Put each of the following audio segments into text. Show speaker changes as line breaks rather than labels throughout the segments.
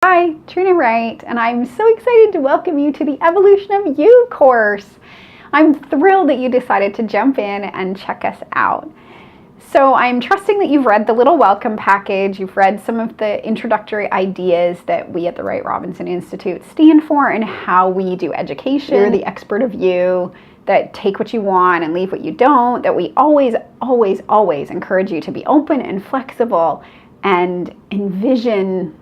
Hi, Trina Wright, and I'm so excited to welcome you to the Evolution of You course. I'm thrilled that you decided to jump in and check us out. So I'm trusting that you've read the little welcome package, you've read some of the introductory ideas that we at the Wright Robinson Institute stand for and how we do education. You're the expert of you, that take what you want and leave what you don't, that we always encourage you to be open and flexible and envision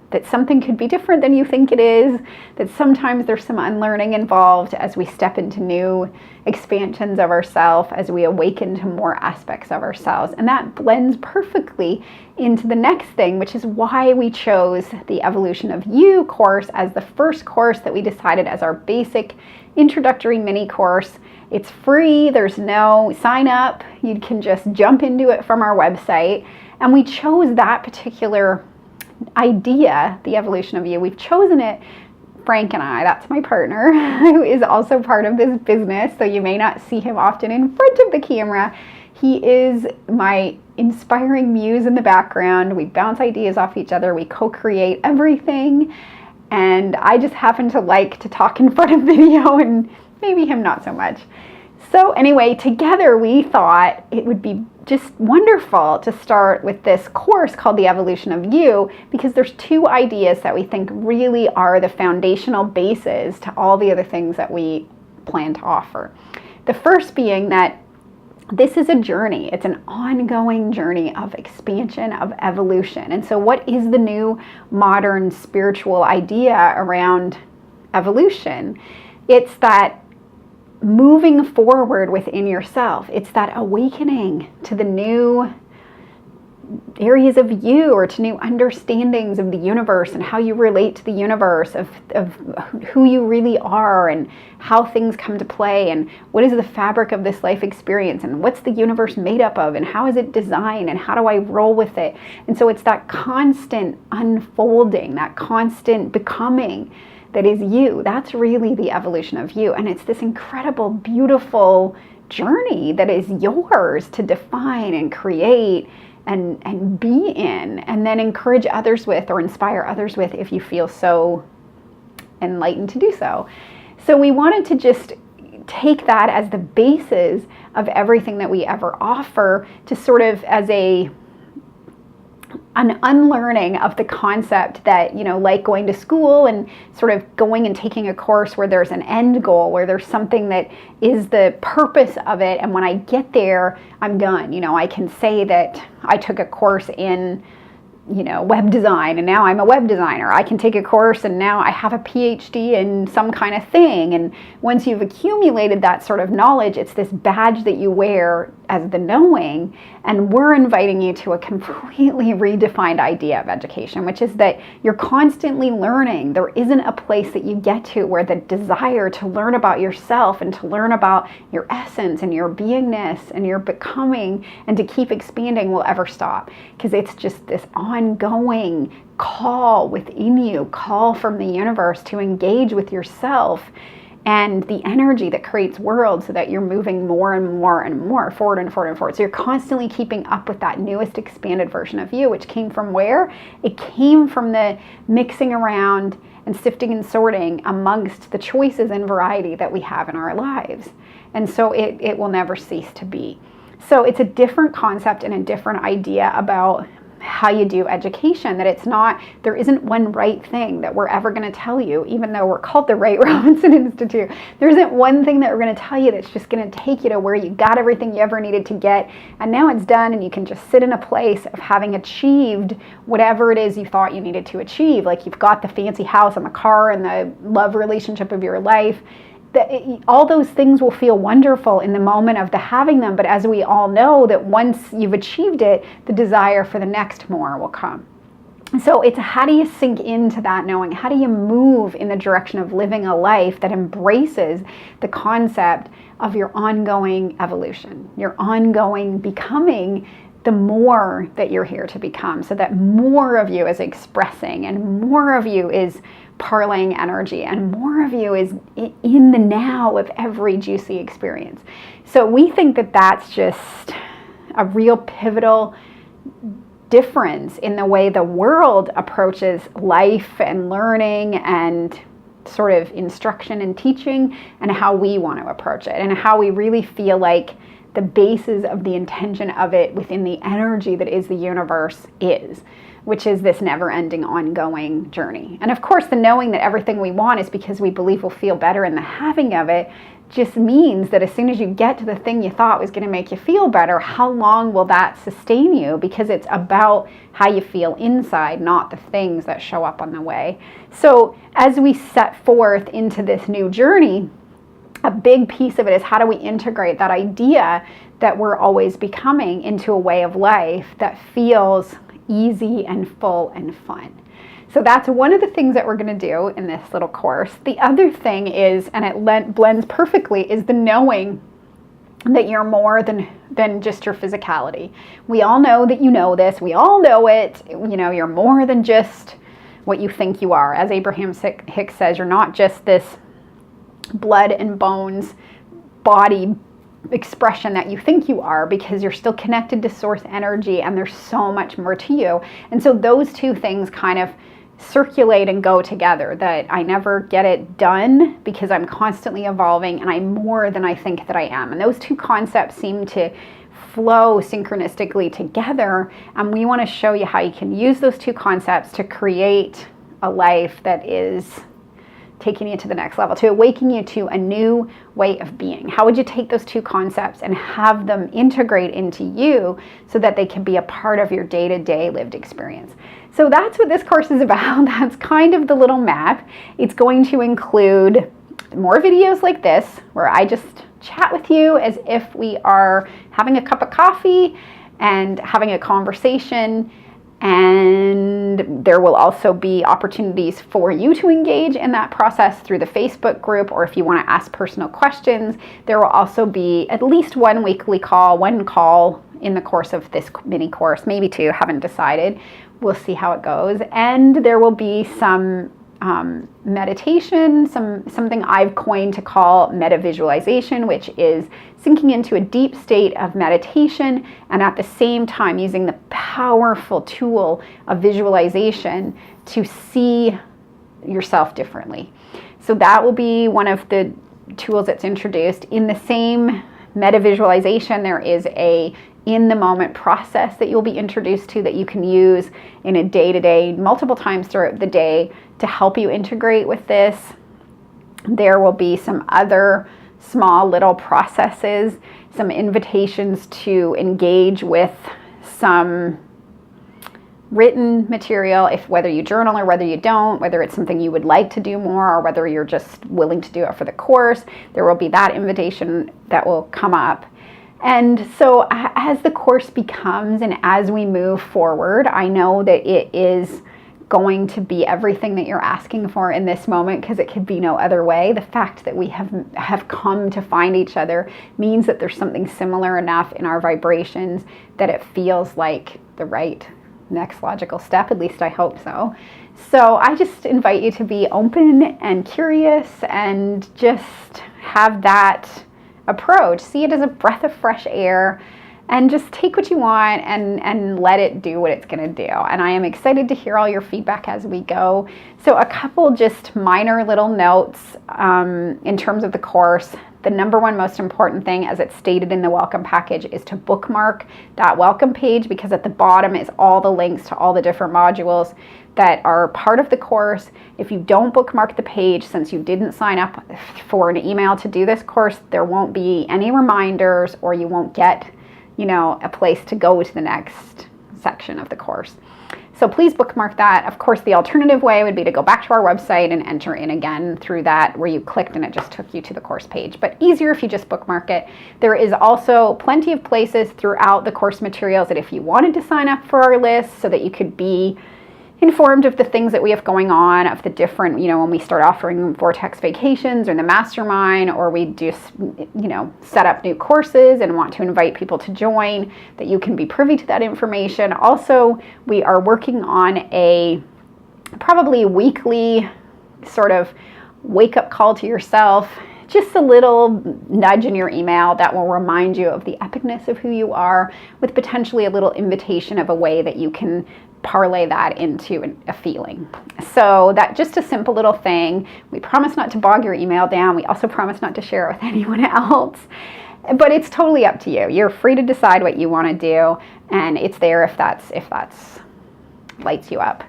that something could be different than you think it is, that sometimes there's some unlearning involved as we step into new expansions of ourselves, as we awaken to more aspects of ourselves. And that blends perfectly into the next thing, which is why we chose the Evolution of You course as the first course that we decided as our basic introductory mini course. It's free, there's no sign up, you can just jump into it from our website. And we chose that particular idea, the Evolution of You. We've chosen it, Frank and I, that's my partner, who is also part of this business, so you may not see him often in front of the camera. He is my inspiring muse in the background. We bounce ideas off each other, we co-create everything, and I just happen to like to talk in front of video, and maybe him not so much. So anyway, together we thought it would be just wonderful to start with this course called the Evolution of You, because there's two ideas that we think really are the foundational bases to all the other things that we plan to offer. The first being that this is a journey. It's an ongoing journey of expansion, of evolution. And so what is the new modern spiritual idea around evolution? It's that moving forward within yourself. It's that awakening to the new areas of you, or to new understandings of the universe and how you relate to the universe, of who you really are and how things come to play, and what is the fabric of this life experience, and what's the universe made up of, and how is it designed, and how do I roll with it. And so it's that constant unfolding, that constant becoming that is you. That's really the Evolution of You. And it's this incredible, beautiful journey that is yours to define and create and be in, and then encourage others with, or inspire others with, if you feel so enlightened to do so. So we wanted to just take that as the basis of everything that we ever offer, to sort of as an unlearning of the concept that, like going to school and sort of going and taking a course where there's an end goal, where there's something that is the purpose of it, and when I get there, I'm done. I can say that I took a course in web design, and now I'm a web designer. I can take a course and now I have a PhD in some kind of thing. And once you've accumulated that sort of knowledge, it's this badge that you wear as the knowing. And we're inviting you to a completely redefined idea of education, which is that you're constantly learning. There isn't a place that you get to where the desire to learn about yourself and to learn about your essence and your beingness and your becoming and to keep expanding will ever stop, because it's just this ongoing call within you, call from the universe to engage with yourself and the energy that creates worlds, so that you're moving more and more and more forward and forward and forward. So you're constantly keeping up with that newest expanded version of you, which came from where? It came from the mixing around and sifting and sorting amongst the choices and variety that we have in our lives. And so it will never cease to be. So it's a different concept and a different idea about how you do education, that there isn't one right thing that we're ever going to tell you, even though we're called the Wright Robinson Institute. There isn't one thing that we're going to tell you that's just going to take you to where you got everything you ever needed to get, and now it's done, and you can just sit in a place of having achieved whatever it is you thought you needed to achieve. Like you've got the fancy house and the car and the love relationship of your life. All those things will feel wonderful in the moment of the having them, but as we all know, that once you've achieved it, the desire for the next more will come. So it's how do you sink into that knowing? How do you move in the direction of living a life that embraces the concept of your ongoing evolution, your ongoing becoming, the more that you're here to become, so that more of you is expressing and more of you is parlaying energy and more of you is in the now of every juicy experience. So we think that that's just a real pivotal difference in the way the world approaches life and learning and sort of instruction and teaching, and how we want to approach it, and how we really feel like the basis of the intention of it within the energy that is the universe is, which is this never-ending, ongoing journey. And of course, the knowing that everything we want is because we believe we'll feel better in the having of it just means that as soon as you get to the thing you thought was going to make you feel better, how long will that sustain you? Because it's about how you feel inside, not the things that show up on the way. So as we set forth into this new journey, a big piece of it is how do we integrate that idea that we're always becoming into a way of life that feels easy and full and fun. So that's one of the things that we're going to do in this little course. The other thing is, and it blends perfectly, is the knowing that you're more than just your physicality. We all know that you know this. We all know it. You're more than just what you think you are. As Abraham Hicks says, you're not just this blood and bones body expression that you think you are, because you're still connected to source energy, and there's so much more to you. And so those two things kind of circulate and go together, that I never get it done because I'm constantly evolving and I'm more than I think that I am. And those two concepts seem to flow synchronistically together, and we want to show you how you can use those two concepts to create a life that is taking you to the next level, to awaken you to a new way of being. How would you take those two concepts and have them integrate into you so that they can be a part of your day-to-day lived experience? So that's what this course is about. That's kind of the little map. It's going to include more videos like this, where I just chat with you as if we are having a cup of coffee and having a conversation. And there will also be opportunities for you to engage in that process through the Facebook group, or if you want to ask personal questions. There will also be at least one weekly call, one call in the course of this mini course, maybe two, haven't decided. We'll see how it goes. And there will be some meditation, something I've coined to call meta visualization, which is sinking into a deep state of meditation and at the same time using the powerful tool of visualization to see yourself differently. So that will be one of the tools that's introduced. In the same meta visualization, there is a in-the-moment process that you'll be introduced to that you can use in a day-to-day, multiple times throughout the day, to help you integrate with this. There will be some other small little processes, some invitations to engage with some written material, if whether you journal or whether you don't, whether it's something you would like to do more or whether you're just willing to do it for the course. There will be that invitation that will come up. And so as the course becomes and as we move forward, I know that it is going to be everything that you're asking for in this moment, because it could be no other way. The fact that we have come to find each other means that there's something similar enough in our vibrations that it feels like the right next logical step. At least I hope so. So I just invite you to be open and curious and just have that approach. See it as a breath of fresh air and just take what you want and let it do what it's going to do. And I am excited to hear all your feedback as we go. So a couple just minor little notes in terms of the course. The number one most important thing, as it's stated in the welcome package, is to bookmark that welcome page, because at the bottom is all the links to all the different modules that are part of the course. If you don't bookmark the page, since you didn't sign up for an email to do this course, there won't be any reminders, or you won't get, a place to go to the next section of the course. So please bookmark that. Of course, the alternative way would be to go back to our website and enter in again through that where you clicked and it just took you to the course page. But easier if you just bookmark it. There is also plenty of places throughout the course materials that if you wanted to sign up for our list so that you could be informed of the things that we have going on, of the different, when we start offering Vortex vacations or the mastermind, or we just, set up new courses and want to invite people to join, that you can be privy to that information. Also, we are working on a probably weekly sort of wake-up call to yourself just a little nudge in your email that will remind you of the epicness of who you are, with potentially a little invitation of a way that you can parlay that into a feeling. So that's just a simple little thing. We promise not to bog your email down. We also promise not to share it with anyone else. But it's totally up to you. You're free to decide what you want to do, and it's there if that's lights you up.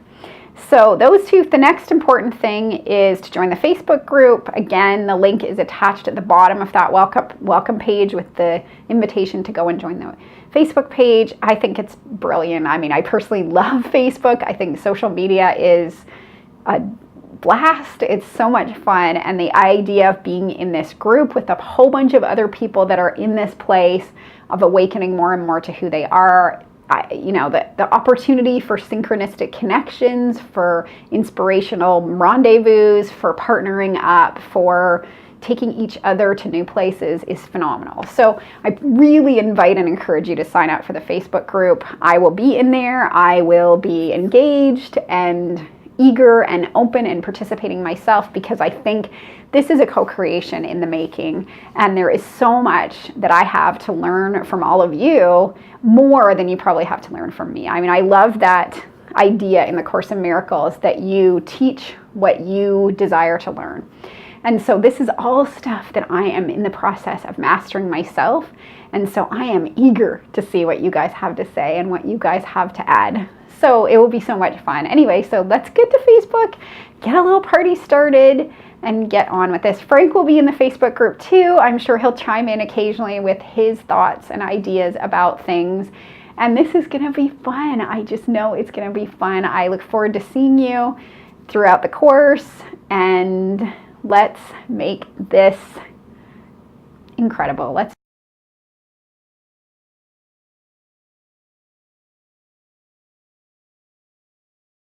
So those two, the next important thing is to join the Facebook group. Again, the link is attached at the bottom of that welcome page with the invitation to go and join the Facebook page. I think it's brilliant. I mean, I personally love Facebook. I think social media is a blast. It's so much fun, and the idea of being in this group with a whole bunch of other people that are in this place of awakening more and more to who they are, the opportunity for synchronistic connections, for inspirational rendezvous, for partnering up, for taking each other to new places is phenomenal. So I really invite and encourage you to sign up for the Facebook group. I will be in there. I will be engaged and eager and open and participating myself, because I think this is a co-creation in the making, and there is so much that I have to learn from all of you, more than you probably have to learn from me. I mean, I love that idea in the Course in Miracles that you teach what you desire to learn. And so this is all stuff that I am in the process of mastering myself, and so I am eager to see what you guys have to say and what you guys have to add. So it will be so much fun. Anyway, so let's get to Facebook, get a little party started, and get on with this. Frank will be in the Facebook group too. I'm sure he'll chime in occasionally with his thoughts and ideas about things. And this is going to be fun. I just know it's going to be fun. I look forward to seeing you throughout the course, and let's make this incredible. Let's